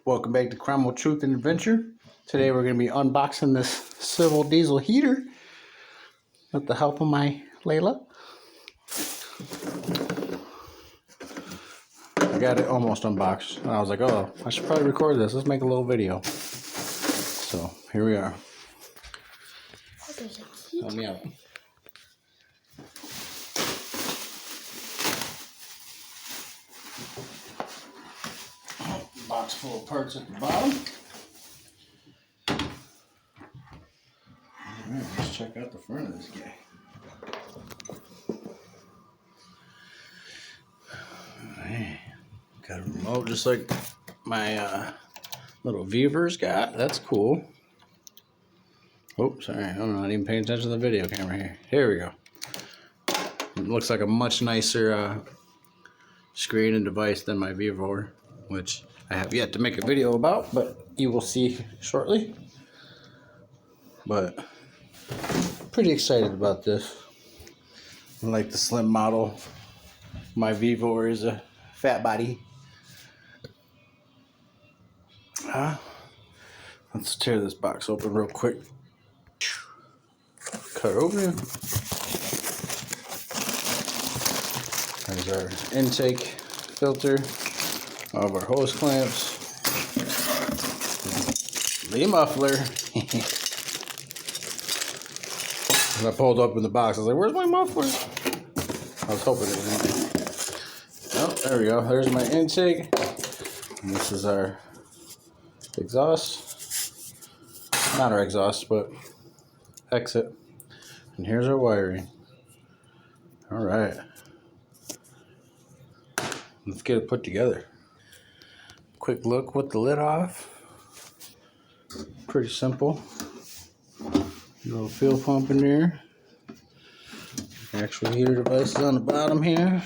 Welcome back to Crime of Truth and Adventure. Today we're going to be unboxing this Silvel diesel heater with the help of my Layla. I got it almost unboxed and I was like, oh, I should probably record this. Let's make a little video. So here we are. Help me out. Box full of parts at the bottom. Alright, let's check out the front of this guy. Alright, got a remote just like my little Viver's got. That's cool. Oh, sorry, I'm not even paying attention to the video camera here. Here we go. It looks like a much nicer screen and device than my Vivo, which I have yet to make a video about, but you will see shortly. But pretty excited about this. I like the slim model. My Vivo is a fat body. Let's tear this box open real quick. Cut open. There's our intake filter, all of our hose clamps, the muffler. When I pulled up in the box, I was like, where's my muffler? I was hoping it was in there. Oh, there we go. There's my intake. And this is our exhaust. Not our exhaust, but exit. And here's our wiring. All right. Let's get it put together. Quick look with the lid off. Pretty simple. Little fuel pump in there. Actual heater device is on the bottom here.